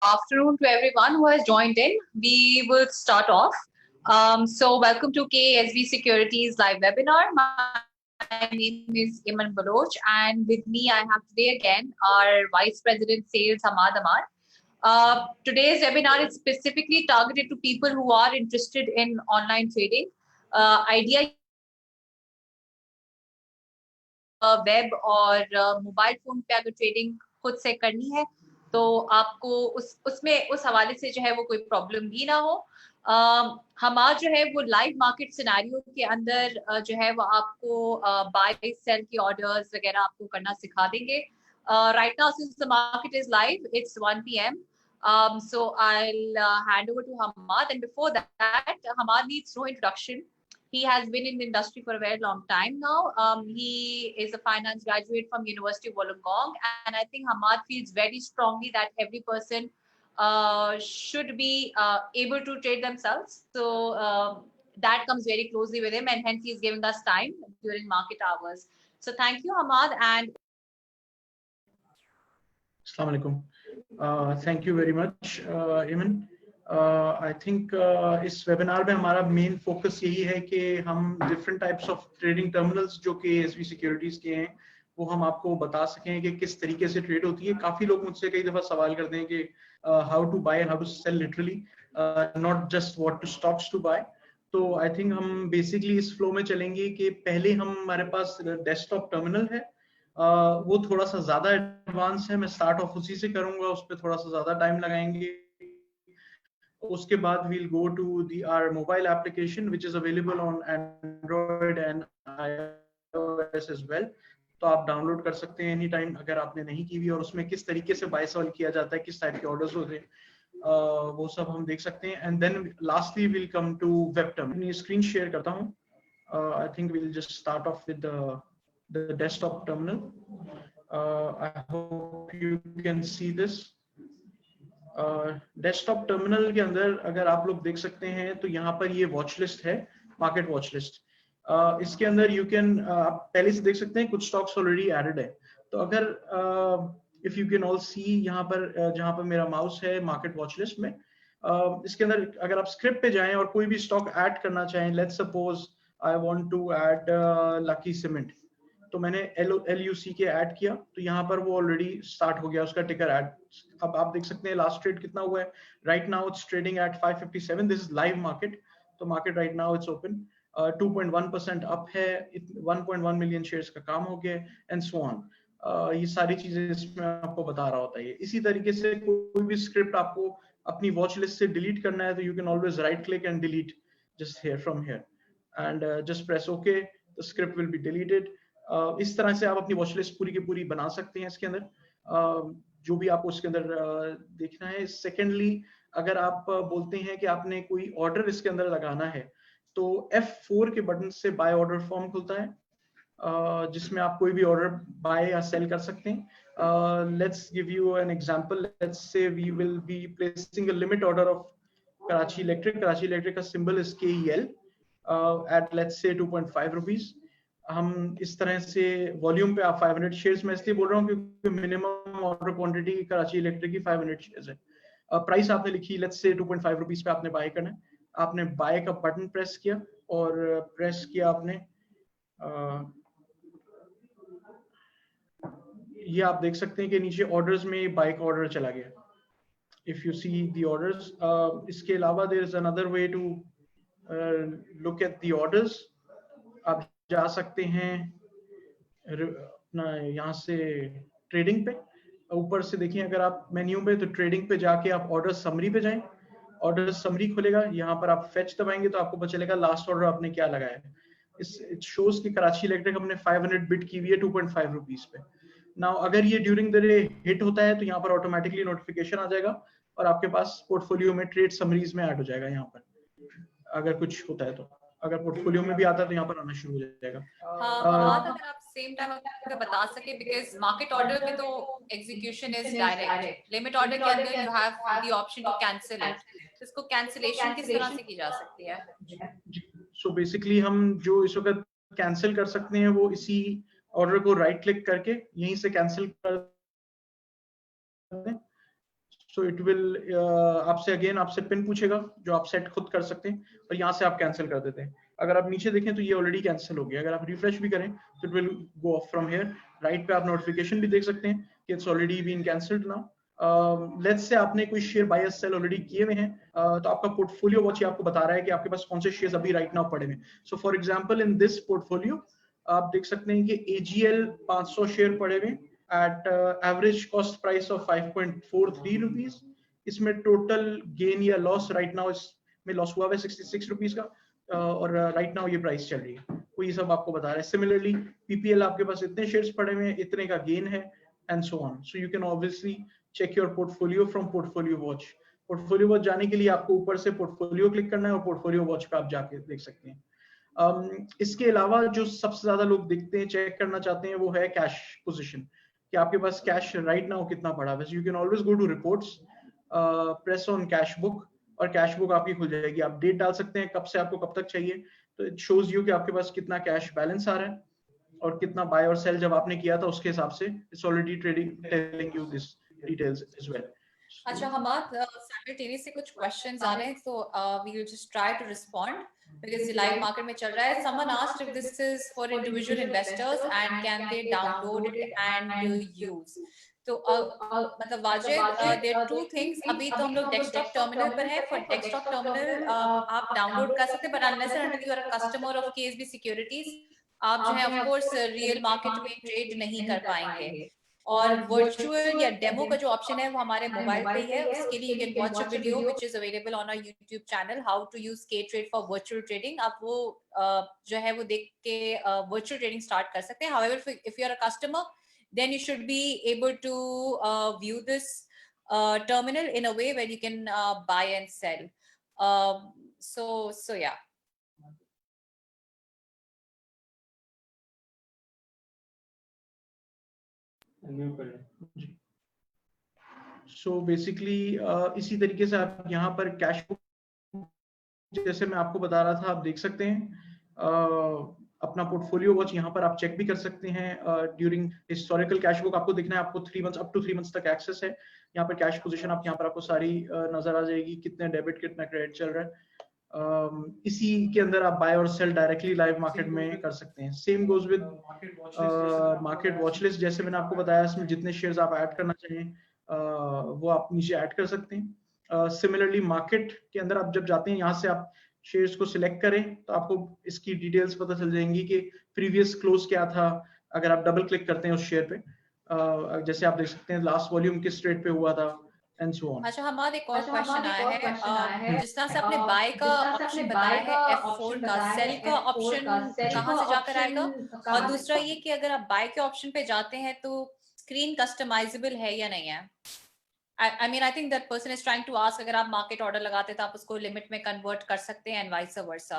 Afternoon to everyone who has joined in. We will start off. So welcome to KSV Securities live webinar. My name is Iman Baloch, and with me I have today again our Vice President Sales, Hamad Amar. Today's webinar is specifically targeted to people who are interested in online trading. Idea web और mobile phone पे अगर trading खुद से करनी है तो आपको उसमें उस हवाले से जो है वो कोई प्रॉब्लम भी ना हो। हमारा जो है वो लाइव मार्केट सिनेरियो के अंदर जो है वो आपको बाय सेल की ऑर्डर्स वगैरह आपको करना सिखा देंगे। Right now since the market is live, it's 1 p.m. So I'll hand over to Hamad, and before that, Hamad needs no introduction. He has been in the industry for a very long time now. He is a finance graduate from University of Wollongong, and I think Hamad feels very strongly that every person should be able to trade themselves. So that comes very closely with him, and hence he is giving us time during market hours. So thank you, Hamad. And Assalamu alaikum. Thank you very much, Iman. I think इस webinar में हमारा main focus यही है कि हम different types of trading terminals जो कि SV securities के हैं वो हम आपको बता सकें कि किस तरीके से ट्रेड होती है। काफी लोग मुझसे कई दफा सवाल करते हैं कि how to buy and how to sell literally, not just what to stocks to buy. तो आई थिंक हम बेसिकली इस फ्लो में चलेंगे कि पहले हमारे पास डेस्कटॉप टर्मिनल है, वो थोड़ा सा ज्यादा एडवांस है, मैं स्टार्ट ऑफ उसी से करूंगा, उस पर थोड़ा सा ज्यादा टाइम लगाएंगे। उसके बाद we'll go to our mobile application which is available on Android and iOS as well. तो आप डाउनलोड कर सकते हैं एनी टाइम अगर आपने नहीं की हुई, और उसमें किस तरीके से बाय सेल किया जाता है, किस टाइप के ऑर्डर्स होते हैं, वो सब हम देख सकते हैं। And then lastly will come to web terminal. मैं स्क्रीन शेयर करता हूँ। I think will just start off with the desktop terminal. I hope you can see this. Desktop terminal के अंदर अगर आप लोग देख सकते हैं तो यहाँ पर ये वॉच लिस्ट है, मार्केट वॉच लिस्ट। इसके अंदर यू कैन, आप पहले से देख सकते हैं कुछ स्टॉक्स ऑलरेडी एडेड है। तो अगर इफ यू कैन ऑल सी यहाँ पर जहाँ पर मेरा माउस है मार्केट वॉच लिस्ट में, इसके अंदर अगर आप स्क्रिप्ट पे जाएं और कोई भी स्टॉक ऐड करना चाहें, let's suppose I want to add Lucky Cement, तो मैंने LUC के ऐड किया तो यहाँ पर वो ऑलरेडी स्टार्ट हो गया उसका टिकर ऐड। अब आप देख सकते हैं लास्ट ट्रेड कितना हुआ है। Right now it's trading at 557। This is live market. तो market right now it's open, 2.1% up है, 1.1 मिलियन शेयर्स का काम हो गया, एंड सो ऑन। ये सारी चीजें इसमें आपको बता रहा होता है। इसी तरीके से कोई भी स्क्रिप्ट आपको अपनी वॉच लिस्ट से डिलीट करना है तो you can always right click and delete just here from here and just press okay, the script will be deleted. इस तरह से आप अपनी वॉच लिस्ट पूरी की पूरी बना सकते हैं इसके अंदर, जो भी आपको इसके अंदर देखना है। सेकेंडली, अगर आप बोलते हैं कि आपने कोई ऑर्डर इसके अंदर लगाना है तो F4 के बटन से बाय ऑर्डर फॉर्म खुलता है, जिसमें आप कोई भी ऑर्डर बाय या सेल कर सकते हैं। Let's give you an example. Let's say we will be placing a limit order of Karachi electric. Karachi electric का symbol is KEL at let's say 2.5 rupees. हम इस तरह से वॉल्यूम पे, आप 500 शेयर्स में इसलिए बोल रहा हूँ क्योंकि minimum order quantity Karachi electric की 500 शेयर्स है। प्राइस आपने लिखी लेट्स से 2.5 रुपीज पे आपने बाय करना है। आपने बाय का बटन प्रेस किया और प्रेस किया आपने, ये आप देख सकते हैं कि नीचे ऑर्डर्स में बाय का ऑर्डर चला गया। If you see the orders, इसके अलावा there is another way to look at the orders. आप जा सकते हैं अपना यहाँ से ट्रेडिंग पे, ऊपर से देखिए अगर आप मेन्यू पे, तो ट्रेडिंग पे जाके आप ऑर्डर समरी पे जाएं। ऑर्डर समरी खुलेगा, यहाँ पर आप फेच दबाएंगे तो आपको पता चलेगा लास्ट ऑर्डर आपने क्या लगाया है। इट शोज कि कराची इलेक्ट्रिक हमने 500 बिट की हुई है 2.5 रुपीज पे। नाउ अगर ये ड्यूरिंग द डे हिट होता है तो यहाँ पर ऑटोमेटिकली नोटिफिकेशन आ जाएगा और आपके पास पोर्टफोलियो में ट्रेड समरीज में ऐड हो जाएगा। यहाँ पर अगर कुछ होता है तो, अगर पोर्टफोलियो में भी आता है तो यहाँ पर आना शुरू हो जाएगा। अगर आप सेम टाइम अगर बता सके, बिकॉज मार्केट ऑर्डर में तो execution is direct, limit order के अंदर you have the option to cancel it, तो इसको कैंसिलेशन किस तरह से की जा सकती है? सो बेसिकली हम जो इस वक्त कैंसिल कर सकते हैं वो इसी ऑर्डर को राइट क्लिक करके यहीं से कैंसिल कर सो इट विल आपसे अगेन आपसे पिन पूछेगा जो आप सेट खुद कर सकते हैं और यहाँ से आप कैंसिल कर देते हैं। अगर आप नीचे देखें तो ये ऑलरेडी कैंसिल हो गया। अगर आप रिफ्रेश भी करें तो it will go off from here. Right पे आप नोटिफिकेशन भी देख सकते हैं कि it's already been cancelled now. Let's say आपने कोई शेयर बाय या सेल ऑलरेडी किए हुए हैं, तो आपका पोर्टफोलियो वॉच आपको बता रहा है कि आपके पास कौन से शेयर्स अभी राइट नाउ पड़े हुए हैं। So for example in this portfolio आप देख सकते हैं कि AGL 500 शेयर पड़े हुए at average cost price of 5.43 rupees. इसमें टोटल गेन या लॉस राइट नाउ इसमें लॉस हुआ है 66 रुपीज का, और राइट नाउ ये प्राइस चल रही है। वो ये सब आपको बता रहा है। सिमिलरली PPL आपके पास इतने शेयर्स पड़े हुए हैं, इतने का गेन है, and so on. So you can obviously check your portfolio from portfolio watch. Portfolio watch जाने के लिए आपको ऊपर से पोर्टफोलियो क्लिक करना है और पोर्टफोलियो वॉच पे आप जाके देख सकते हैं। इसके अलावा जो सबसे ज्यादा लोग देखते हैं, चेक करना चाहते हैं, वो है कैश पोजीशन, कि आपके पास कैश राइट नाउ कितना पड़ा है। You can always go to reports, press on cash book, और कैश बुक आपकी खुल जाएगी। आप डेट डाल सकते हैं कब से आपको कब तक चाहिए, तो इट शोज यू कि आपके पास कितना कैश बैलेंस आ रहा है और कितना बाय और सेल जब आपने किया था उसके हिसाब से it's already trading telling you this details as well. अच्छा हमाद, साइमल्टेनियसली कुछ क्वेश्चंस आ रहे हैं, so we will just try to respond because ये लाइव मार्केट में चल रहा है। Someone asked if this is for individual investors and can they download it and use। तो मतलब Wajid, there are two things। अभी तो हम लोग डेस्कटॉप टर्मिनल पर है। फॉर डेस्कटॉप टर्मिनल आप डाउनलोड कर सकते हैं, but unless and until you are a customer of KSB securities आप जो है ऑफ कोर्स रियल मार्केट में ट्रेड नहीं कर पाएंगे। और वर्चुअल या डेमो का जो ऑप्शन है वो हमारे मोबाइल पे ही है। उसके लिए you can watch a video which is available on our YouTube channel, how to use K-Trade for virtual trading. आप वो जो है वो देख के वर्चुअल ट्रेडिंग स्टार्ट कर सकते हैं। However if you are a customer then you should be able to view this terminal in a way where you can buy and sell. So yeah. So basically इसी तरीके से आप यहाँ पर cash book, जैसे मैं आपको बता रहा था, आप देख सकते हैं। अपना पोर्टफोलियो वॉच यहाँ पर आप चेक भी कर सकते हैं। ड्यूरिंग हिस्टोरिकल कैश बुक आपको देखना है, आपको 3 मंथ्स अप टू 3 मंथ्स तक एक्सेस है। यहाँ पर कैश पोजीशन आप यहाँ पर आपको सारी नजर आ जाएगी, कितने डेबिट कितना क्रेडिट चल रहा है। इसी के अंदर आप बाय और सेल डायरेक्टली लाइव मार्केट में कर सकते हैं। Same goes with market watch list, जैसे मैंने आपको बताया, इसमें जितने शेयर्स आप ऐड करना चाहिए वो आप नीचे ऐड कर सकते हैं। सिमिलरली मार्केट के अंदर आप जब जाते हैं, यहाँ से आप शेयर्स को सिलेक्ट करें तो आपको इसकी डिटेल्स पता चल जाएंगी कि प्रीवियस क्लोज क्या था। अगर आप डबल क्लिक करते हैं उस शेयर पे, जैसे आप देख सकते हैं लास्ट वॉल्यूम किस रेट पे हुआ था, एंड सो ऑन। अच्छा हमारा एक और क्वेश्चन आया है, जिस तरह से आपने बाय का ऑप्शन बताया है F4 का, सेल का ऑप्शन कहाँ से जाकर आएगा? और दूसरा ये कि अगर आप बाय के ऑप्शन पे जाते हैं तो स्क्रीन कस्टमाइजेबल है या नहीं है? I mean I think that person is trying to ask, अगर आप मार्केट ऑर्डर लगाते तो आप उसको लिमिट में कन्वर्ट कर सकते हैं एंड वाइस वर्सा।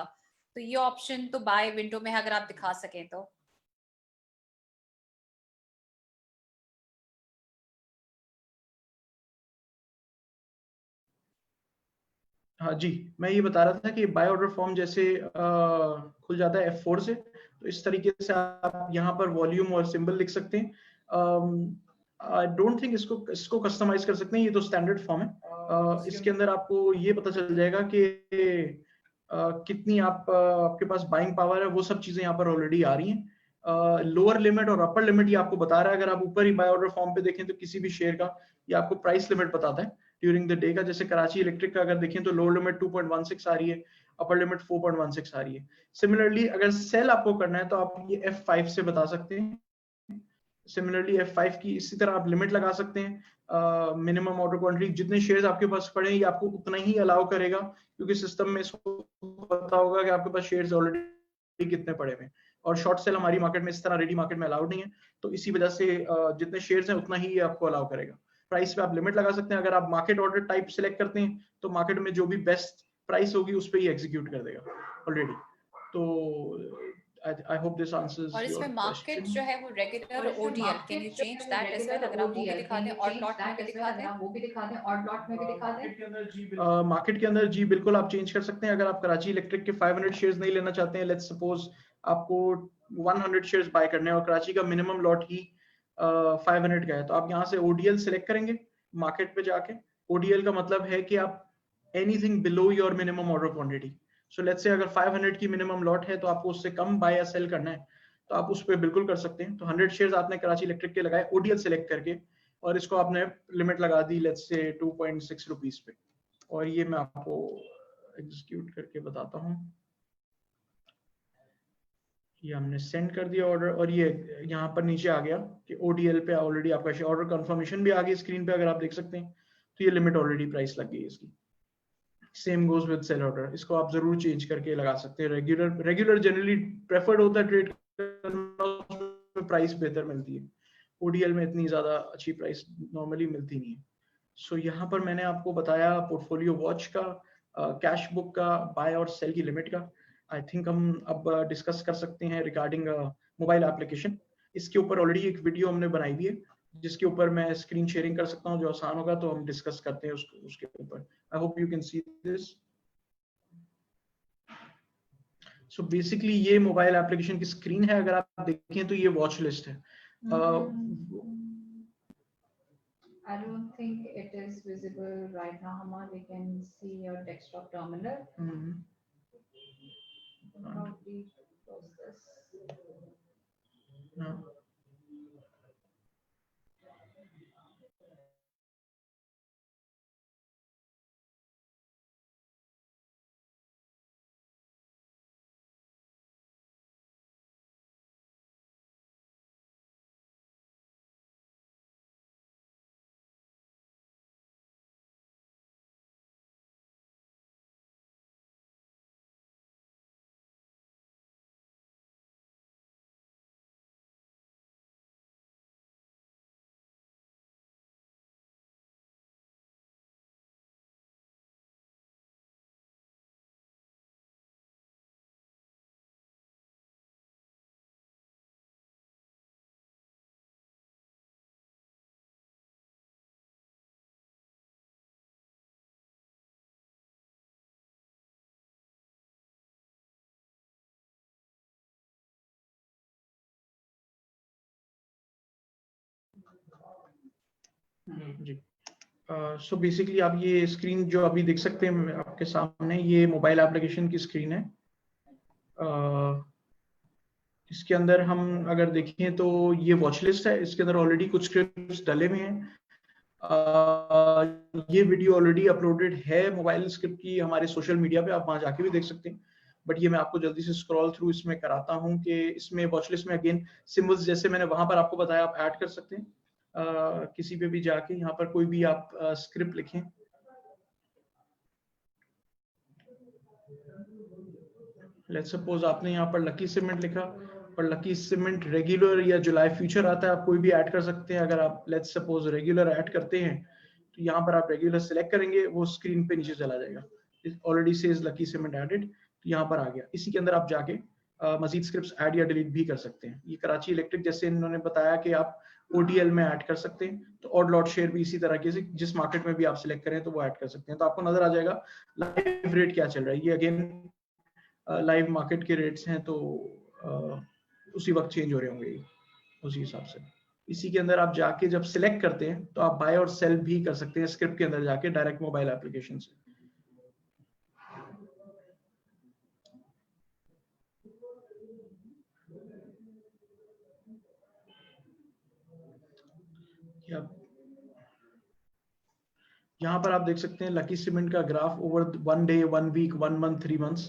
तो ये ऑप्शन तो बाय विंडो में है, अगर आप दिखा सकें तो। हाँ जी, मैं ये बता रहा था कि बाय ऑर्डर फॉर्म जैसे खुल जाता है F4 से, तो इस तरीके से आप यहाँ पर वॉल्यूम और सिंबल लिख सकते हैं। आई डोंट थिंक इसको कस्टमाइज कर सकते हैं, ये तो स्टैंडर्ड फॉर्म है। इसके अंदर आपको ये पता चल जाएगा कि कितनी आपके पास बाइंग पावर है, वो सब चीजें यहाँ पर ऑलरेडी आ रही हैं। लोअर लिमिट और अपर लिमिट ये आपको बता रहा है। अगर आप ऊपर ही बाय ऑर्डर फॉर्म पे देखें तो किसी भी शेयर का ये आपको प्राइस लिमिट बताता है ड्यूरिंग द डे का। जैसे कराची इलेक्ट्रिक का अगर देखें तो लोअर लिमिट 2.16 आ रही है, अपर लिमिट 4.16 आ रही है। सिमिलरली अगर सेल आपको करना है तो आप ये F5 से बता सकते हैं। सिमिलरली F5 की इसी तरह आप लिमिट लगा सकते हैं। मिनिमम ऑर्डर क्वांटिटी जितने शेयर्स आपके पास पड़े हैं ये आपको उतना ही अलाउ करेगा, क्योंकि सिस्टम में इसको पता होगा कि आपके पास शेयर्स ऑलरेडी कितने पड़े हुए हैं। और शॉर्ट सेल हमारी मार्केट में इस तरह रेडी मार्केट में अलाउड नहीं है, तो इसी वजह से जितने शेयर्स हैं उतना ही आपको अलाउ करेगा। प्राइस पे आप लिमिट लगा सकते हैं। अगर आप मार्केट ऑर्डर टाइप सिलेक्ट करते हैं तो मार्केट में जो भी बेस्ट प्राइस होगी उस पर ही एग्जीक्यूट कर देगा ऑलरेडी। तो I hope this answers और your इसमें मार्केट question. जो है वो regular ODL, can you change that as well? अगर आप वो भी दिखा दें और प्लॉट में भी दिखा दें। मार्केट के अंदर जी बिल्कुल आप चेंज कर सकते हैं। अगर आप कराची इलेक्ट्रिक के 500 शेयर्स नहीं लेना चाहते हैं, लेट्स सपोज आपको 100 शेयर्स बाय करने हैं और कराची का मिनिमम लॉट ही 500 का है, तो आप यहाँ से ODL सिलेक्ट करेंगे मार्केट पे जाके। ODL का मतलब है कि आप anything below your minimum order quantity. So let's से अगर 500 की मिनिमम लॉट है तो आपको उससे कम बाय या सेल करना है तो आप उस पर बिल्कुल कर सकते हैं। तो 100 शेयर्स आपने कराची इलेक्ट्रिक के लगाए ODL सेलेक्ट करके, और इसको आपने लिमिट लगा दी लेट्स से 2.6 रुपीज पे, और ये मैं आपको एग्जीक्यूट करके बताता हूँ। ये हमने सेंड कर दिया ऑर्डर, और ये यहाँ पर नीचे आ गया कि ODL पे ऑलरेडी आपका ऑर्डर कंफर्मेशन भी आ गई स्क्रीन पे, अगर आप देख सकते हैं। तो ये लिमिट ऑलरेडी प्राइस लग गई इसकी। Same goes with sell order, इसको आप जरूर चेंज करके लगा सकते हैं। रेगुलर जनरली प्रेफर्ड होता है ट्रेड करना, प्राइस बेहतर मिलती है। ODL में इतनी ज्यादा अच्छी प्राइस नॉर्मली मिलती नहीं है। सो यहाँ पर मैंने आपको बताया पोर्टफोलियो वॉच का, कैश बुक का, बाय और सेल की लिमिट का। आई थिंक हम अब डिस्कस कर सकते हैं रिगार्डिंग मोबाइल एप्लीकेशन। इसके ऊपर ऑलरेडी एक वीडियो हमने बनाई हुई है जिसके ऊपर मैं स्क्रीन शेयरिंग कर सकता हूँ, जो आसान होगा तो हम डिस्कस करते हैं उसके ऊपर। आई hope you can see this. So basically ये मोबाइल एप्लीकेशन की स्क्रीन है। अगर आप देखें तो ये वॉच लिस्ट है। I don't think it is visible right now, Hamad. We can see your desktop terminal. How do you close this? No. जी, सो बेसिकली आप ये स्क्रीन जो अभी देख सकते हैं आपके सामने, ये मोबाइल एप्लीकेशन की स्क्रीन है। इसके अंदर हम अगर देखें तो ये वॉच लिस्ट है। इसके अंदर ऑलरेडी कुछ स्क्रिप्ट्स डले हुए हैं। ये वीडियो ऑलरेडी अपलोडेड है मोबाइल स्क्रिप्ट की हमारे सोशल मीडिया पे, आप वहां जाके भी देख सकते हैं। बट ये मैं आपको जल्दी से स्क्रॉल थ्रू इसमें कराता हूँ कि इसमें वॉच लिस्ट में अगेन सिंबल्स जैसे मैंने वहां पर आपको बताया आप ऐड कर सकते हैं। किसी पे भी जाके यहाँ पर कोई भी आप स्क्रिप्ट लिखें। लेट्स सपोज आपने यहाँ पर लकी सीमेंट लिखा और लकी सीमेंट रेगुलर या जुलाई फ्यूचर आता है, आप कोई भी ऐड कर सकते हैं। अगर आप लेट्स सपोज रेगुलर ऐड करते हैं तो यहाँ पर आप रेगुलर सिलेक्ट करेंगे, वो स्क्रीन पे नीचे चला जाएगा। Already says Lucky Cement added, तो यहाँ पर आ गया। इसी के अंदर आप जाके मजीद स्क्रिप्ट्स ऐड या डिलीट भी कर सकते हैं। ये कराची इलेक्ट्रिक जैसे इन्होंने बताया कि आप ODL में ऐड कर सकते हैं, तो ऑड लॉट शेयर भी इसी तरह से जिस मार्केट में भी आप सिलेक्ट करें तो वो ऐड कर सकते हैं। तो आपको नजर आ जाएगा लाइव रेट क्या चल रहा है। ये अगेन लाइव मार्केट के रेट्स हैं, तो उसी वक्त चेंज हो रहे होंगे उसी हिसाब से। इसी के अंदर आप जाके जब सिलेक्ट करते हैं तो आप बाय और सेल भी कर सकते हैं स्क्रिप्ट के अंदर जाके डायरेक्ट मोबाइल एप्लीकेशन से। यहाँ पर आप देख सकते हैं लकी सीमेंट का graph over 1 day, 1 week, 1 month, 3 months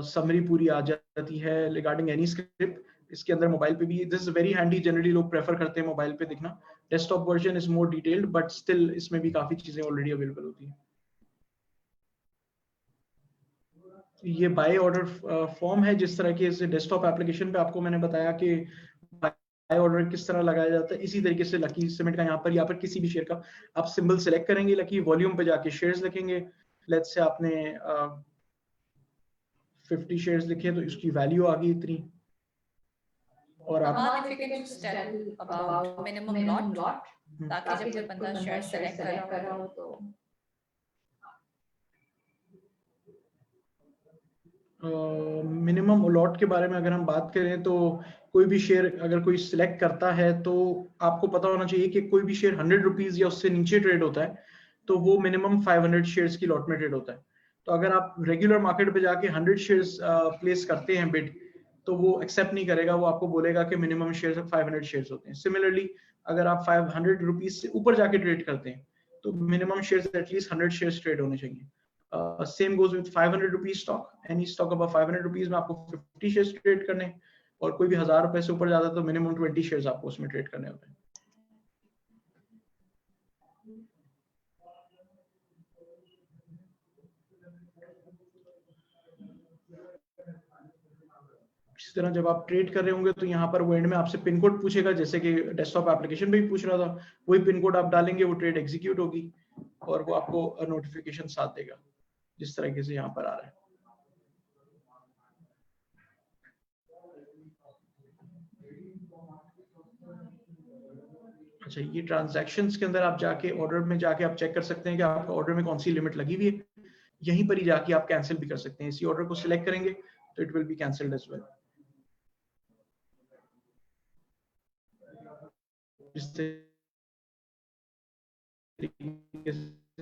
summary पूरी आ जाती है रिगार्डिंग एनी स्क्रिप्ट। इसके अंदर मोबाइल पे भी this is very handy, generally लोग प्रेफर करते हैं मोबाइल पे देखना। Desktop version is more detailed but still इसमें भी काफी चीजें ऑलरेडी अवेलेबल होती हैं। ये बाय ऑर्डर फॉर्म है, जिस तरह के डेस्कटॉप एप्लीकेशन पे आपको मैंने बताया कि बाय ऑर्डर किस तरह लगाया जाता है, इसी तरीके से लकी सीमेंट का यहाँ पर किसी भी शेयर का आप सिंबल सेलेक्ट करेंगे, लकी वॉल्यूम पे जाके शेयर्स लिखेंगे। लेट्स से आपने 50 शेयर्स लिखे तो इसकी वैल्यू आ गई इतनी। और आप मिनिमम लॉट, ताकि जब बंदा शेयर सेलेक्ट कर रहा हो तो मिनिमम अलॉट के बारे में अगर हम बात करें तो कोई भी शेयर अगर कोई सिलेक्ट करता है तो आपको पता होना चाहिए कि कोई भी शेयर 100 रुपीज या उससे नीचे ट्रेड होता है तो वो मिनिमम 500 शेयर्स की लॉट में ट्रेड होता है। तो अगर आप रेगुलर मार्केट पे जाके 100 शेयर्स प्लेस करते हैं बिड, तो वो एक्सेप्ट नहीं करेगा, वो आपको बोलेगा कि मिनिमम शेयर्स 500 शेयर्स होते हैं। सिमिलरली अगर आप 500 रुपीज से ऊपर जाके ट्रेड करते हैं तो minimum shares at least 100 shares trade होने चाहिए। Same goes with 500 rupees stock, any stock above 500 rupees में आपको 50 शेयर्स ट्रेड करने हैं, और कोई भी 1000 रुपए से ऊपर जाता है तो मिनिमम 20 शेयर्स आपको उसमें ट्रेड करने होते हैं। इसी तरह जब आप ट्रेड कर रहे होंगे तो यहाँ पर वो एंड में आपसे पिन कोड पूछेगा, जैसे कि डेस्कटॉप एप्लीकेशन में भी पूछ रहा था, वही पिन कोड आप डालेंगे, वो ट्रेड एग्जीक्यूट होगी और वो आपको नोटिफिकेशन साथ देगा, जिस तरीके से यहाँ पर आ रहा है। अच्छा, ये ट्रांजैक्शंस के अंदर आप जाके ऑर्डर में जाके आप चेक कर सकते हैं कि आपका ऑर्डर में कौन सी लिमिट लगी हुई है। यहीं पर ही जाके आप कैंसिल भी कर सकते हैं। इसी ऑर्डर को सिलेक्ट करेंगे तो it will be cancelled as well.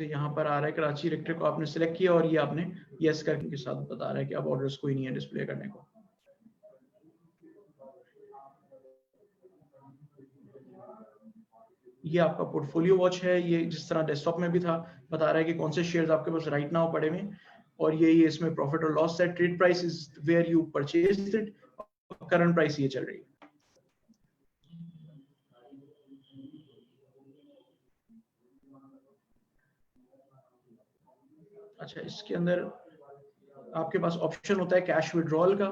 यहाँ पर आ रहा है कराची इलेक्ट्रिक को आपने सिलेक्ट किया और ये आपने यस करके के साथ बता रहा है कि अब ऑर्डर्स कोई नहीं है डिस्प्ले करने को। ये आपका पोर्टफोलियो वॉच है, ये जिस तरह डेस्कटॉप में भी था, बता रहा है कि कौन से शेयर्स आपके पास राइट नाउ पड़े हुए, और ये इसमें प्रॉफिट और लॉस है। Trade price is where you purchased it, current price ये चल रही है। अच्छा, इसके अंदर आपके पास ऑप्शन होता है कैश विड्रॉल का।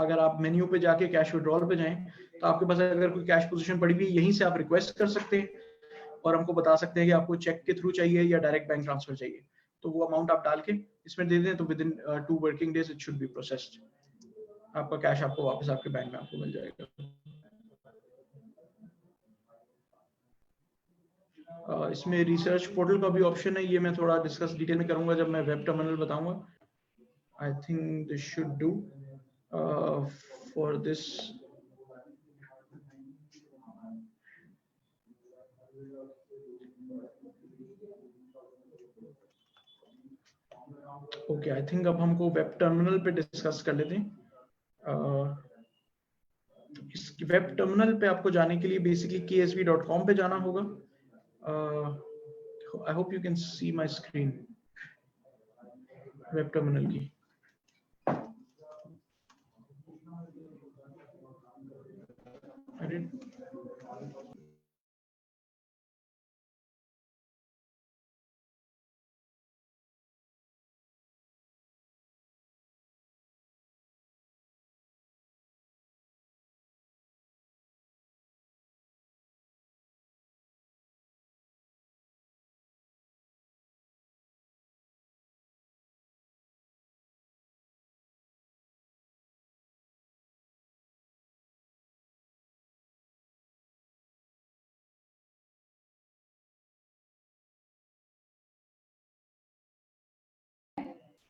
अगर आप मेन्यू पे जाके कैश विड्रॉल पे जाएं तो आपके पास अगर कोई कैश पोजीशन पड़ी हुई है, यहीं से आप रिक्वेस्ट कर सकते हैं और हमको बता सकते हैं कि आपको चेक के थ्रू चाहिए या डायरेक्ट बैंक ट्रांसफर चाहिए। तो वो अमाउंट आप डाल के इसमें दे दें तो with in 2 working days it should be processed. आपका कैश आपको वापस आपके बैंक में आपको मिल जाएगा। इसमें रिसर्च पोर्टल का भी ऑप्शन है, ये मैं थोड़ा डिस्कस डिटेल में करूंगा जब मैं वेब टर्मिनल बताऊंगा। I think this should do for this. Okay, I think अब हमको वेब टर्मिनल पे डिस्कस कर लेते हैं। इस वेब टर्मिनल पे आपको जाने के लिए बेसिकली ksv.com पे जाना होगा। I hope you can see my screen web terminal की। I did.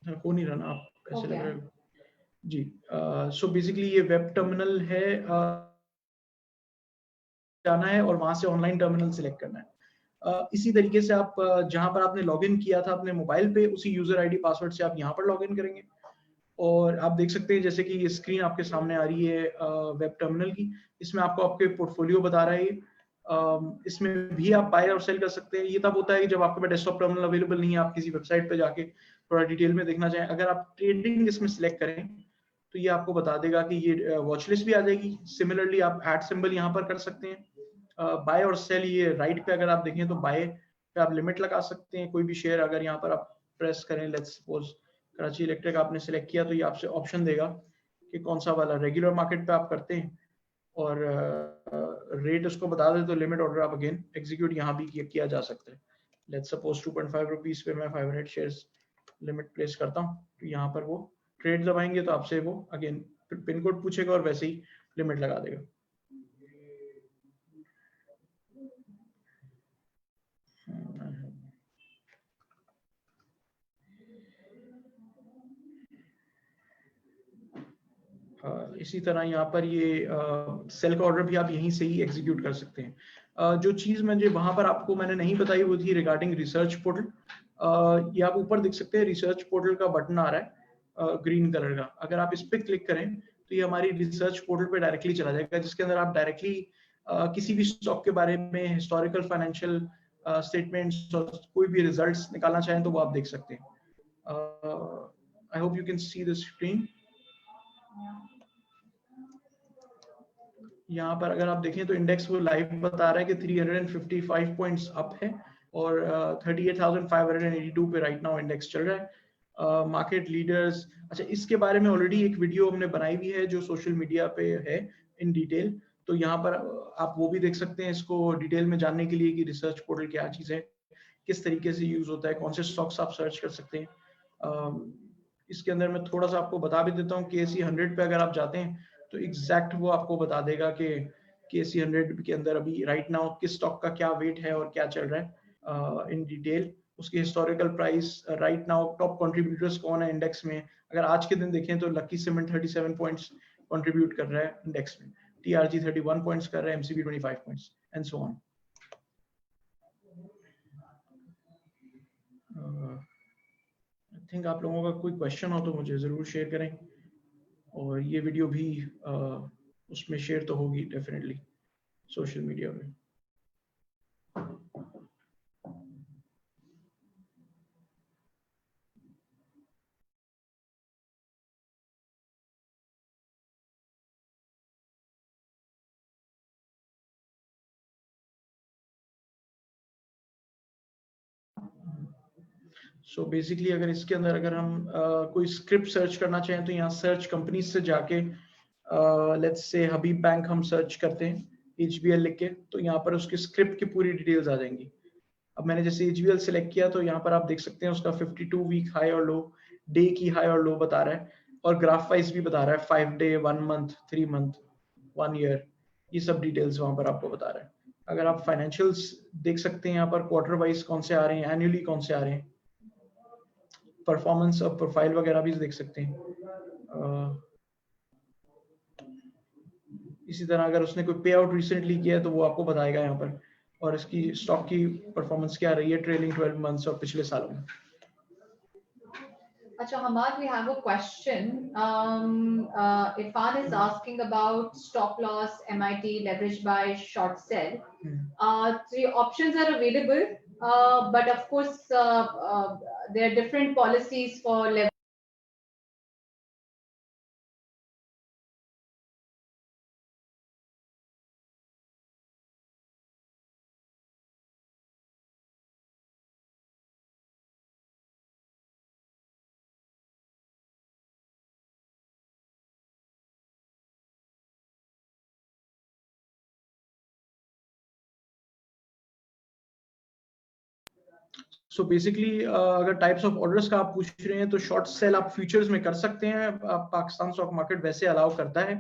हो नहीं रहा ना, आप कैसे लग रहे हो जी। सो बेसिकली ये वेब टर्मिनल है, जाना है और वहां से ऑनलाइन टर्मिनल सिलेक्ट करना है। इसी तरीके से आप जहां पर आपने लॉगिन किया था अपने मोबाइल पे, उसी यूजर आईडी पासवर्ड से आप यहाँ पर लॉगिन करेंगे। और आप देख सकते हैं जैसे कि ये स्क्रीन आपके सामने आ रही है वेब टर्मिनल की। इसमें आपको आपके पोर्टफोलियो बता रहा है। इसमें भी आप बाय और सेल कर सकते हैं। ये तब होता है कि जब आपके पास डेस्कटॉप टर्मिनल अवेलेबल नहीं है, आप किसी वेबसाइट पे जाके थोड़ा डिटेल में देखना चाहें। अगर आप ट्रेडिंग इसमें सिलेक्ट करें तो ये आपको बता देगा कि ये वॉच लिस्ट भी आ जाएगी। सिमिलरली आप ऐड सिंबल यहाँ पर कर सकते हैं। बाय और सेल, ये राइट पे अगर आप देखें तो बाय पे आप लिमिट लगा सकते हैं। कोई भी शेयर अगर यहाँ पर आप प्रेस करें, लेट्स सपोज कराची इलेक्ट्रिक आपने सिलेक्ट किया, तो ये आपसे ऑप्शन देगा कि कौन सा वाला रेगुलर मार्केट पे आप करते हैं, और रेट उसको बता दे तो लिमिट ऑर्डर आप अगेन एग्जीक्यूट यहाँ भी किया जा सकता है। लेट्स सपोज 2.5 रुपीज पे मैं 500 शेयर्स लिमिट प्लेस करता हूँ, तो यहाँ पर वो ट्रेड दबाएंगे तो आपसे वो अगेन पिन कोड पूछेगा और वैसे ही लिमिट लगा देगा। इसी तरह यहाँ पर ये सेल का ऑर्डर भी आप यहीं से ही एग्जीक्यूट कर सकते हैं। जो चीज मुझे वहां पर आपको मैंने नहीं बताई वो थी रिगार्डिंग रिसर्च पोर्टल। ये आप ऊपर देख सकते हैं, रिसर्च पोर्टल का बटन आ रहा है ग्रीन कलर का। अगर आप इस पे क्लिक करें तो ये हमारी रिसर्च पोर्टल पे डायरेक्टली चला जाएगा, जिसके अंदर आप डायरेक्टली किसी भी स्टॉक के बारे में हिस्टोरिकल फाइनेंशियल स्टेटमेंट्स और कोई भी रिजल्ट्स निकालना चाहें तो वो आप देख सकते हैं। आई hope you can see the screen. यहाँ पर अगर आप देखें तो इंडेक्स वो लाइव बता रहा है कि 355 पॉइंट्स अप है और 38,582 पे राइट नाउ इंडेक्स चल रहा है। मार्केट लीडर्स, अच्छा इसके बारे में ऑलरेडी एक वीडियो हमने बनाई हुई है जो सोशल मीडिया पे है इन डिटेल, तो यहाँ पर आप वो भी देख सकते हैं इसको डिटेल में जानने के लिए कि रिसर्च पोर्टल क्या चीज है, किस तरीके से यूज होता है, कौन से स्टॉक्स आप सर्च कर सकते हैं। इसके अंदर मैं थोड़ा सा आपको बता भी देता हूँ, KSE 100 पे अगर आप जाते हैं तो एग्जैक्ट वो आपको बता देगा कि KSE 100 के अंदर अभी राइट नाउ किस स्टॉक का क्या वेट है और क्या चल रहा है इन डिटेल, उसकी historical price, right now top contributors कौन है इंडेक्स में। अगर आज के दिन देखें तो लकी सीमेंट 37 पॉइंट्स कंट्रीब्यूट कर रहा है इंडेक्स में, TRG 31 पॉइंट्स कर रहा है, MCB 25 points and so on. I think आप लोगों का कोई क्वेश्चन हो तो मुझे जरूर शेयर करें, और ये वीडियो भी उसमें शेयर तो होगी डेफिनेटली सोशल मीडिया में। सो बेसिकली अगर इसके अंदर अगर हम कोई स्क्रिप्ट सर्च करना चाहें तो यहाँ सर्च कंपनीज से जाके लेट्स से हबीब बैंक हम सर्च करते हैं HBL लिख के, तो यहाँ पर उसके स्क्रिप्ट की पूरी डिटेल्स आ जाएंगी। अब मैंने जैसे HBL सेलेक्ट किया तो यहाँ पर आप देख सकते हैं उसका 52 वीक हाई और लो, डे की हाई और लो बता रहा है, और ग्राफ वाइज भी बता रहा है 5 डे, 1 मंथ, 3 मंथ, 1 ईयर, ये सब डिटेल्स वहां पर आपको बता रहा है। अगर आप फाइनेंशियल्स देख सकते हैं यहाँ पर क्वार्टर वाइज कौन से आ रहे हैं, एनुअली कौन से आ रहे हैं, परफॉर्मेंस और प्रोफाइल वगैरह भी देख सकते हैं। इसी तरह अगर उसने कोई पे आउट रिसेंटली किया है तो वो आपको बताएगा यहाँ पर, और इसकी स्टॉक की परफॉर्मेंस क्या रही है ट्रेलिंग 12 मंथ्स और पिछले सालों में। Acha, Hamad, we have a question. Irfan is asking about stop loss, MIT, leverage buy, short sell. Three options are available, but of course, there are different policies for leverage. So basically अगर types of orders का आप पूछ रहे हैं तो short cell आप futures में कर सकते हैं, पाकिस्तान स्टॉक मार्केट वैसे अलाउ करता है,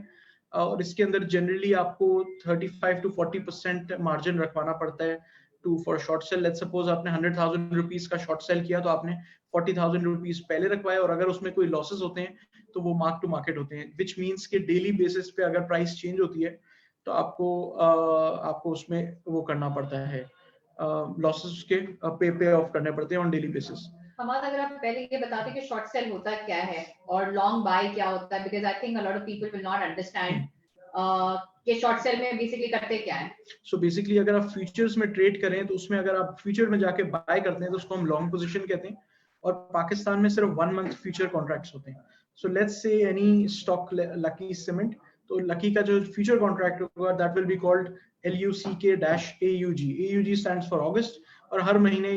और इसके अंदर जनरली आपको 35 to 40% मार्जिन रखवाना पड़ता है to for short sell. Let's suppose आपने 100,000 रुपीज का शॉर्ट सेल किया तो आपने 40,000 रुपीज पहले रखवाए, और अगर उसमें कोई लॉसेस होते हैं तो वो मार्क टू मार्केट होते हैं, विच मीन्स के डेली बेसिस पे अगर प्राइस चेंज होती है तो आपको उसमें वो करना पड़ता है, लॉसेस के पे ऑफ करने पड़ते हैं ऑन डेली बेसिस। हमाद, अगर आप पहले ये बताते कि शॉर्ट सेल होता क्या है और लॉन्ग बाय क्या होता है, because I think a lot of people will not understand कि शॉर्ट सेल में बेसिकली करते क्या है। सो बेसिकली अगर आप फ्यूचर्स में ट्रेड करें तो उसमें अगर आप फ्यूचर में जाके बाय करते हैं तो उसको हम लॉन्ग पोजीशन कहते हैं, और पाकिस्तान में सिर्फ 1 मंथ फ्यूचर कॉन्ट्रैक्ट्स होते हैं। So let's say any stock Lucky Cement, तो लकी का जो फ्यूचर कॉन्ट्रैक्ट होगा that will be called LUCK-AUG। AUG stands for August, और हर महीने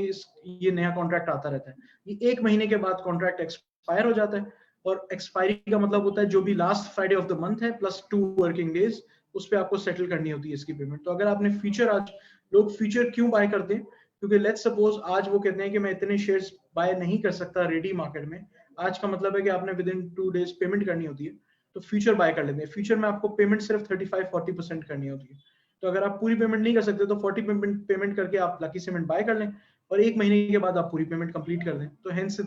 ये नया कॉन्ट्रैक्ट आता रहता है। ये 1 महीने के बाद कॉन्ट्रैक्ट एक्सपायर हो जाता है, और एक्सपायरी का मतलब होता है जो भी last Friday of the month है प्लस 2 वर्किंग डेज, उस पे आपको सेटल करनी होती है इसकी पेमेंट। तो अगर आपने फ्यूचर, आज लोग फ्यूचर क्यों बाय करते हैं, क्योंकि लेट्स सपोज आज वो कहते हैं कि मैं इतने शेयर्स बाय नहीं कर सकता रेडी मार्केट में, आज का मतलब है कि आपने विद इन 2 डेज पेमेंट करनी होती है, तो फ्यूचर बाय कर लेते हैं। फ्यूचर में आपको पेमेंट सिर्फ 35-40% करनी होती है, तो अगर आप पूरी पेमेंट नहीं कर सकते तो 40 पेमेंट करके आप लकी सीमेंट बाय कर लें, और 1 महीने के बाद आप पूरी पेमेंट कंप्लीट कर दें, तो हेंस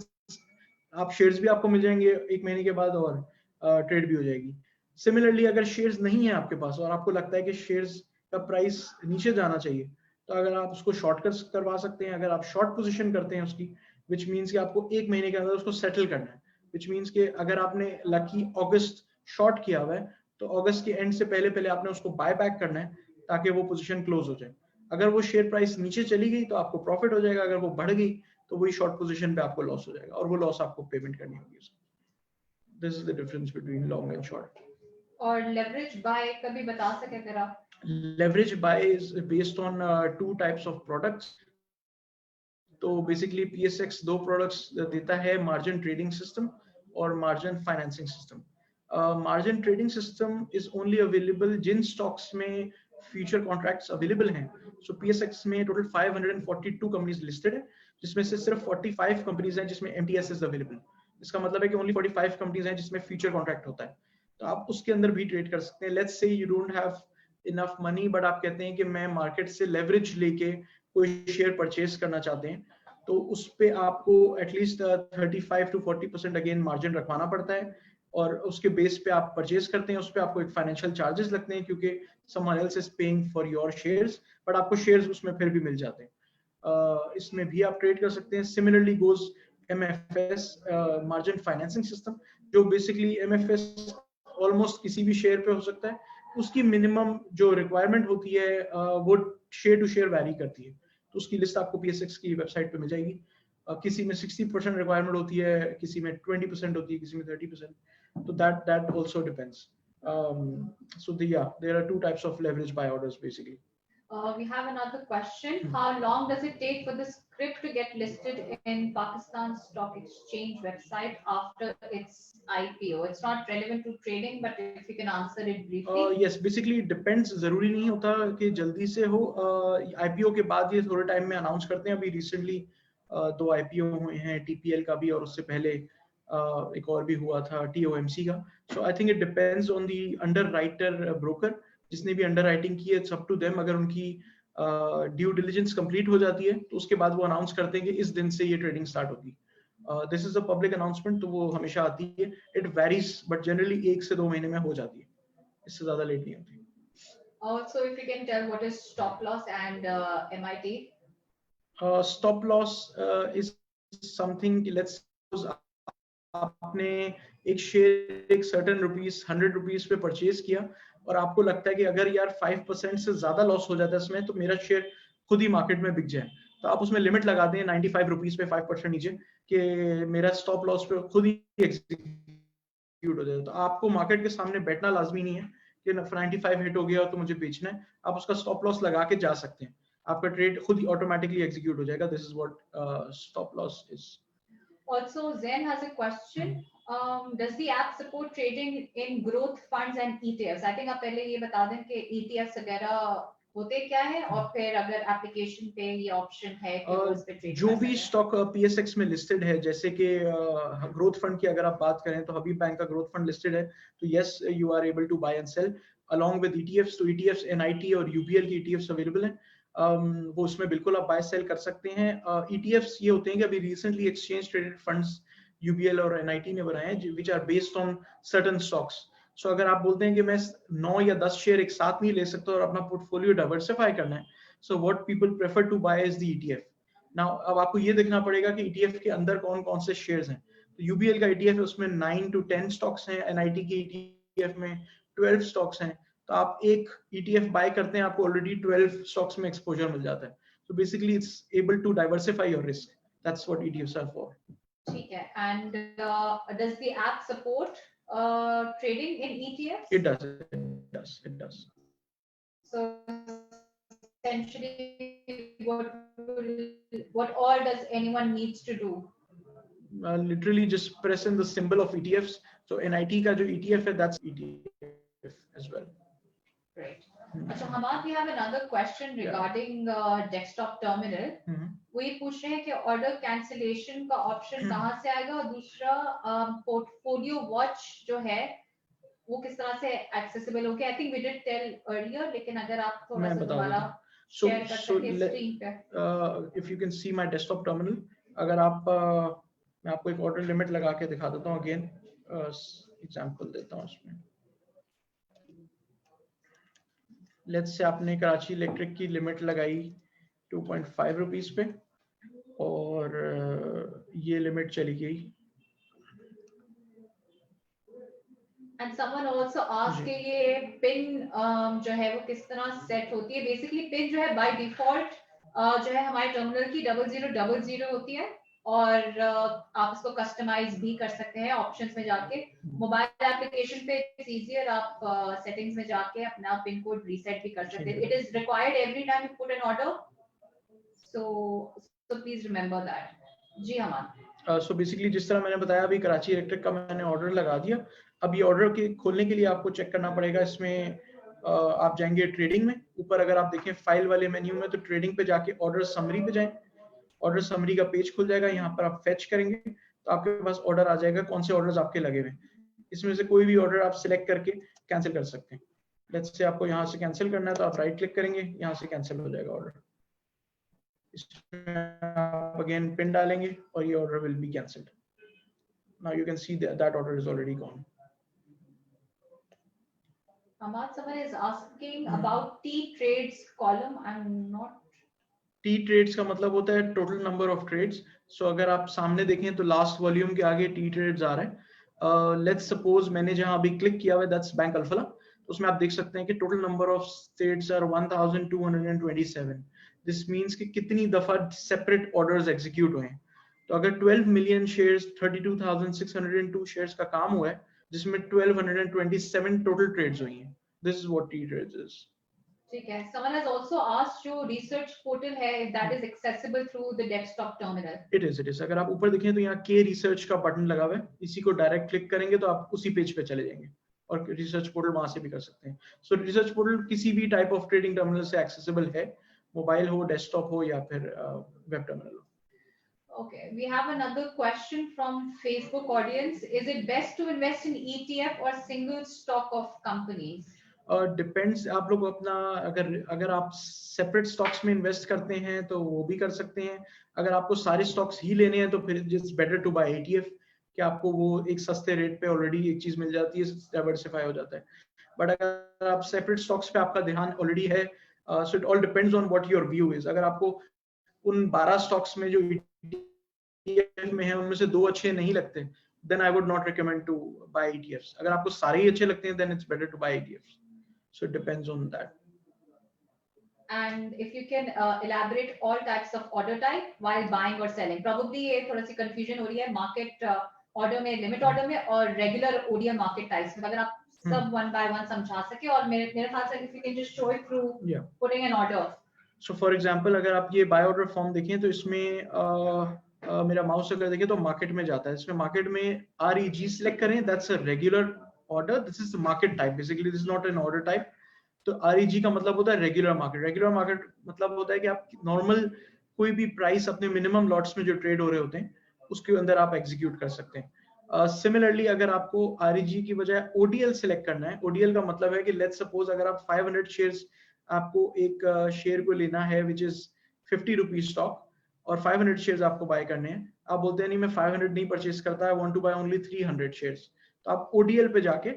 आप शेयर्स भी आपको मिल जाएंगे 1 महीने के बाद, और ट्रेड भी हो जाएगी। सिमिलरली अगर शेयर्स नहीं है आपके पास और आपको लगता है कि शेयर्स का प्राइस नीचे जाना चाहिए, तो अगर आप उसको शॉर्ट करवा सकते हैं, अगर आप शॉर्ट पोजीशन करते हैं उसकी, विच मीन्स कि आपको 1 महीने के अंदर उसको सेटल करना है, विच मीन्स कि अगर आपने लकी अगस्त शॉर्ट किया हुआ है तो अगस्त के एंड से पहले पहले आपने उसको बाय बैक करना है ताकि वो पोजीशन क्लोज हो जाए। अगर वो शेयर प्राइस नीचे चली गई तो आपको प्रॉफिट हो जाएगा, अगर वो बढ़ गई तो वही शॉर्ट पोजीशन पे आपको लॉस हो जाएगा और वो लॉस आपको पेमेंट करनी होगी। This is the difference between long and short. और लेवरेज बाय कभी बता सके अगर आप? Leverage buy is based on two types of products. तो बेसिकली PSX दो प्रोडक्ट्स देता है, मार्जिन ट्रेडिंग सिस्टम और margin financing system. Margin trading system is only available जिन स्टॉक्स में फ्यूचर कॉन्ट्रैक्ट्स अवेलेबल हैं। सो PSX में टोटल 542 कंपनीज लिस्टेड है, जिसमें से सिर्फ 45 कंपनीज हैं जिसमें MTS इज अवेलेबल। इसका मतलब है कि ओनली 45 कंपनीज हैं जिसमें फ्यूचर कॉन्ट्रैक्ट होता है, तो आप उसके अंदर भी ट्रेड कर सकते हैं। Let's say you don't have enough money, but आप कहते हैं कि मैं मार्केट से लेवरेज लेके कोई शेयर परचेज करना चाहते हैं, तो उस पे आपको एटलीस्ट 35 to 40% अगेन मार्जिन रखवाना पड़ता है, और उसके बेस पे आप परचेज करते हैं, उस पे आपको एक फाइनेंशियल चार्जेस लगते हैं क्योंकि someone else is paying for your shares, but आपको शेयर्स उसमें फिर भी मिल जाते हैं। इसमें भी आप ट्रेड कर सकते हैं। Similarly goes MFS margin financing system, जो बेसिकली MFS ऑलमोस्ट किसी भी शेयर पे हो सकता है। उसकी मिनिमम जो रिक्वायरमेंट होती है वो शेयर टू शेयर वैरी करती है, तो उसकी लिस्ट आपको PSX की वेबसाइट पे मिल जाएगी। किसी में 60% रिक्वायरमेंट होती है, किसी में 20% होती है, किसी में 30%, तो that also depends. So there are two types of leverage buy orders basically. We have another question. How long does it take for the script to get listed in Pakistan Stock Exchange website after its IPO? It's not relevant to trading, but if you can answer it briefly. Yes, basically it depends. जरूरी नहीं होता कि जल्दी से हो। IPO के बाद ये थोड़े टाइम में अनाउंस करते हैं। अभी रिसेंटली 2 IPO हुए हैं, TPL का भी और उससे पहले एक और भी हुआ था TOMC का। So I think it depends on the underwriter broker, जिसने भी अंडर राइटिंग की है, इट्स अप टू देम। अगर उनकी ड्यू डिलिजेंस कंप्लीट हो जाती है तो उसके बाद वो अनाउंस करते हैं कि इस दिन से ये ट्रेडिंग स्टार्ट होगी। This is a public announcement, तो वो हमेशा आती है। इट वेरीज, बट जनरली 1 से 2 महीने में हो जाती है, इससे ज्यादा लेट नहीं होती। Also, if you can tell what is stop loss and MIT. Stop loss is something, let's suppose आपने एक शेयर एक सर्टेन रुपीस 100 रुपीस पे परचेज किया और आपको लगता है कि अगर यार 5% से ज्यादा लॉस हो जाता है इसमें तो मेरा शेयर खुद ही मार्केट में बिक जाए, तो आप उसमें लिमिट लगा दें 95 रुपीस पे 5% नीचे कि मेरा स्टॉप लॉस पे खुद ही एग्जीक्यूट हो जाए। तो आपको मार्केट के सामने बैठना लाजमी नहीं है कि 95 हिट हो गया तो मुझे बेचना है, आप उसका स्टॉप लॉस लगा के जा सकते हैं, आपका ट्रेड खुद ही ऑटोमेटिकली एग्जीक्यूट हो जाएगा। This is what stop loss is. Also, Zen has a question. Does the app support trading in growth funds and ETFs? I think आप पहले ये बता दें कि ETFs वगैरह होते क्या है, और फिर अगर एप्लीकेशन पे ये ऑप्शन है कि वो उस पे ट्रेड जो भी स्टॉक PSX में लिस्टेड है, जैसे कि ग्रोथ फंड की अगर आप बात करें तो हबीब बैंक का ग्रोथ फंड लिस्टेड है, तो yes you are able to buy and sell along with ETFs। तो ETFs NIT और UBL की ETFs अवेलेबल हैं, वो उसमें बिल्कुल आप बाय सेल कर सकते हैं। ETFs ये होते हैं कि अभी recently exchange traded funds UBL और NIT ने बनाए हैं, which are based on certain stocks. So अगर आप बोलते हैं कि मैं 9 या 10 शेयर एक साथ नहीं ले सकता और अपना पोर्टफोलियो डाइवर्सिफाई करना है, so what people prefer to buy is the ETF। Now अब आपको ये देखना पड़ेगा कि ETF के अंदर कौन कौन से शेयर्स हैं। तो UBL का ETF है, उसमें 9 to 10 स्टॉक्स हैं, NIT की ETF में 12 स्टॉक्स हैं। तो आप एक ETF बाय करते हैं, आपको ऑलरेडी 12 स्टॉक्स में एक्सपोजर मिल जाता है। So basically it's able to diversify your risk. That's what ETFs are for. ठीक है. And does the app support trading in ETFs? It does. It does. It does. So essentially, what all does anyone needs to do? Literally just press in the symbol of ETFs. So NIT का जो ETF है, that's ETF as well. Great. So Hamad, we have another question regarding desktop terminal. वो ये पूछ रहे हैं कि order cancellation का ऑप्शन कहाँ से आएगा, और दूसरा पोर्टफोलियो वॉच जो है वो किस तरह से एक्सेसिबल होगी। I think we did tell earlier, लेकिन अगर आप थोड़ा सा दोबारा शेयर कर सकें स्क्रीन पे। If you can see my desktop terminal, अगर आप मैं आपको एक ऑर्डर लिमिट लगा के दिखा देता हूँ, अगेन एग्जांपल देता हूँ इसमें। लेट्स से आपने कराची इलेक्ट्रिक की लिमिट लगाई 2.5 रुपीस पे और ये लिमिट चली गई। And someone also asked कि ये पिन जो है वो किस तरह सेट होती है। बेसिकली पिन जो है बाय डिफॉल्ट जो है हमारे टर्मिनल की 0000 होती है और आप इसको कस्टमाइज भी कर सकते हैं ऑप्शंस में जाके। मोबाइल एप्लीकेशन पे इट्स इजियर, आप सेटिंग्स में जाके अपना पिन कोड रीसेट भी कर सकते हैं। It is required every time you put an order, so please remember that. जी हमारा सो बेसिकली जिस तरह मैंने बताया अभी कराची इलेक्ट्रिक का मैंने ऑर्डर लगा दिया। अब ये ऑर्डर के खोलने के लिए आपको चेक करना पड़ेगा। इसमें आप जाएंगे ट्रेडिंग में, ऊपर अगर आप देखें फाइल वाले मेन्यू में तो ट्रेडिंग पे जाके ऑर्डर समरी पे जाएं। ऑर्डर समरी का पेज खुल जाएगा, यहाँ पर आप फेच करेंगे तो आपके पास ऑर्डर आ जाएगा कौन से ऑर्डर्स आपके लगे हुए। इसमें से कोई भी ऑर्डर आप सिलेक्ट करके कैंसिल कर सकते हैं। लेट्स से आपको यहाँ से कैंसिल करना है तो आप राइट क्लिक करेंगे, यहाँ से कैंसिल हो जाएगा ऑर्डर। इसमें आप अगेन पिन डालेंगे और ये order will be cancelled. Now you can see that order is already gone. Ahmad, someone is asking about T trades column. I'm not. T trades का मतलब होता है total number of trades. So अगर आप सामने देखें तो last volume के आगे T trades आ रहे हैं। Let's suppose मैंने जहां अभी क्लिक किया हुआ है that's Bank Alphala, तो उसमें आप देख सकते हैं कि total number of trades are 1227. This means कि कितनी दफा separate orders execute हुए हैं। तो अगर 12 मिलियन शेयर्स 32,602 शेयर्स का काम हुआ है जिसमें 1227 टोटल ट्रेड्स हुई हैं। This is what T trades is. ठीक है। someone has also asked जो रिसर्च पोर्टल है that is accessible through the desktop terminal. It is अगर आप ऊपर देखें तो यहाँ के रिसर्च का बटन लगा हुआ है, इसी को डायरेक्ट क्लिक करेंगे तो आप उसी पेज पे चले जाएंगे और रिसर्च पोर्टल वहां से भी कर सकते हैं। सो रिसर्च पोर्टल किसी भी टाइप ऑफ ट्रेडिंग टर्मिनल से एक्सेसिबल है, मोबाइल हो, डेस्कटॉप हो या फिर वेब टर्मिनल हो। Okay, we have another question from Facebook audience. Is it best to invest in ETF or single stock of companies? Depends. आप लोग अपना अगर आप सेपरेट स्टॉक्स में इन्वेस्ट करते हैं तो वो भी कर सकते हैं। अगर आपको सारे स्टॉक्स ही लेने हैं तो फिर it's better to buy ETF, कि आपको वो एक सस्ते रेट पे ऑलरेडी एक चीज मिल जाती है, डाइवर्सिफाई हो जाता है। बट अगर आप सेपरेट स्टॉक्स पे आपका ध्यान ऑलरेडी है, so it all depends on what your view is. अगर आपको उन 12 स्टॉक्स में जो ETF में है उनमें से 2 अच्छे नहीं लगते, then I would not recommend to buy ETFs. अगर आपको सारे ही अच्छे लगते हैं then it's better to buy ETFs. So it depends on that. And if you can elaborate all types of order type while buying or selling. Probably ये थोड़ा सी confusion हो रही है market order में, limit order में और regular ODM market types में। अगर आप सब one by one समझा सके और मेरे ख्याल से if you can just show it through putting an order. So for example अगर आप ये buy order form देखें तो इसमें मेरा माउस अगर देखें तो मार्केट में जाता है। इसमें मार्केट में REG सिलेक्ट करें, that's a regular order, this is market type, basically this is not an order type. तो REG का मतलब होता है रेगुलर मार्केट। रेगुलर मार्केट मतलब होता है कि आप नॉर्मल कोई भी प्राइस अपने मिनिमम लॉट्स में जो ट्रेड हो रहे होते हैं उसके अंदर आप एग्जीक्यूट कर सकते हैं। सिमिलरली अगर आपको REG की बजाय ODL सिलेक्ट करना है, ODL का मतलब है कि लेट्स सपोज अगर आप 500 शेयर्स, आपको एक शेयर को लेना है विच इज 50 रुपीज स्टॉक और 500 शेयर्स आपको बाय करने हैं। आप बोलते हैं नहीं मैं 500 नहीं परचेज करता, I want to buy only 300 shares, तो आप ODL पे जाके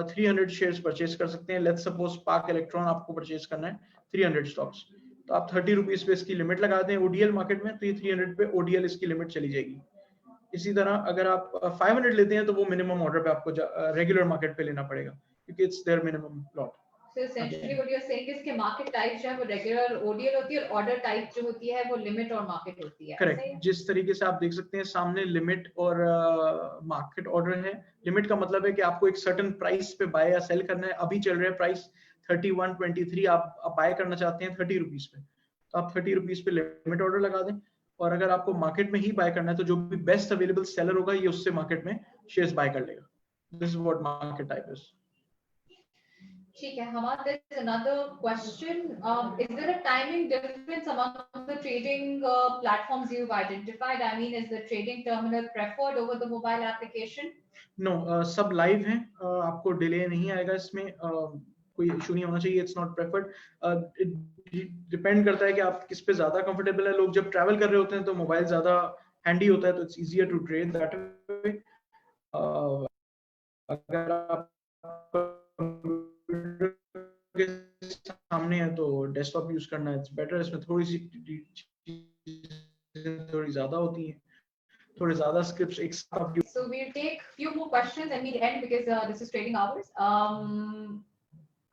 300 शेयर्स परचेज कर सकते हैं। लेट्स सपोज स्पार्क इलेक्ट्रॉन आपको परचेज करना है 300 स्टॉक्स, तो आप 30 रुपीज पे इसकी लिमिट लगा दें ODL मार्केट में, तो ये 300 पे ODL इसकी लिमिट चली जाएगी। इसी तरह अगर आप 500 लेते हैं तो वो मिनिमम ऑर्डर पे आपको रेगुलर मार्केट पे लेना पड़ेगा क्योंकि it's their minimum lot. So essentially what you're saying is कि market type जो है वो regular ODL होती है और order type जो होती है वो limit और market होती है। करेक्ट। जिस तरीके से आप देख सकते हैं सामने लिमिट और मार्केट ऑर्डर है। लिमिट का मतलब है कि आपको एक सर्टेन प्राइस पे बाय या सेल करना है। अभी चल रहा है प्राइस 31.23, आप बाय करना चाहते हैं 30 रुपीज पे, तो आप 30 रुपीज पे लिमिट ऑर्डर लगा दें। और अगर आपको मार्केट में ही बाय करना है तो जो भी बेस्ट अवेलेबल सेलर होगा ये उससे मार्केट में शेयर्स बाय कर लेगा। This is what market type is. ठीक है। हमारा there's another question. Is there a timing difference among the trading platforms you've identified? I mean, is the trading terminal preferred over the mobile application? No, सब live हैं, आपको delay नहीं आएगा इसमें, कोई इशू नहीं होना चाहिए। It's not preferred. It depend करता है कि आप किस पे ज्यादा कंफर्टेबल है। लोग जब ट्रैवल कर रहे होते हैं तो मोबाइल ज्यादा हैंडी होता है, तो it's easier to trade that way. अगर आप सामने है तो डेस्कटॉप यूज करना इट्स बेटर। इसमें थोड़ी सी थोड़ी ज्यादा होती हैं, थोड़े ज्यादा स्क्रिप्ट्स एक साथ। So we'll take few more questions and we'll end because this is trading hours.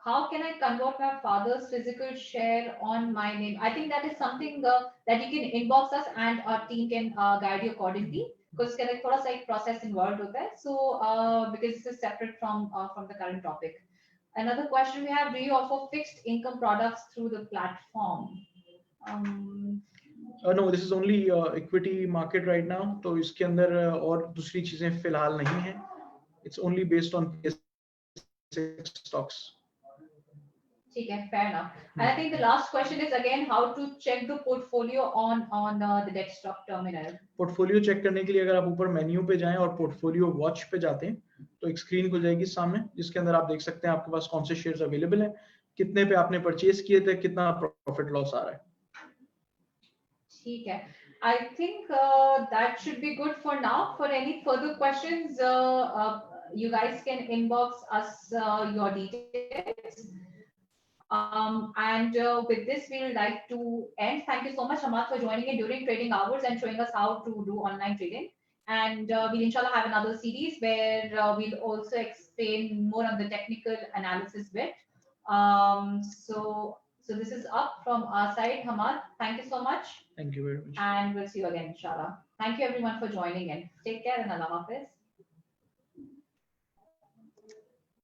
How can I convert my father's physical share on my name? I think that is something that you can inbox us and our team can guide you accordingly. Because can थोड़ा सा एक process involved होता है. So because this is separate from the current topic. Another question we have: do you offer fixed income products through the platform? No, this is only equity market right now. तो इसके अंदर और दूसरी चीजें फिलहाल नहीं है. It's only based on stocks. Okay, fair enough. And I think the last question is again how to check the portfolio on the desktop terminal. Portfolio check करने के लिए अगर आप ऊपर मेन्यू पे जाएं और पोर्टफोलियो वॉच पे जाते हैं तो एक स्क्रीन खुल जाएगी सामने, जिसके अंदर आप देख सकते हैं आपके पास कौन से शेयर्स अवेलेबल हैं, कितने पे आपने परचेज किए थे, कितना प्रॉफिट लॉस आ रहा है. ठीक है. I think that should be good for now. For any further questions, you guys can inbox us your details. And with this, we would like to end. Thank you so much, Hamad, for joining in during trading hours and showing us how to do online trading. And we'll inshallah have another series where we'll also explain more on the technical analysis bit. So this is up from our side, Hamad. Thank you so much. Thank you very much. And we'll see you again, inshallah. Thank you everyone for joining in. Take care and Allah Hafiz.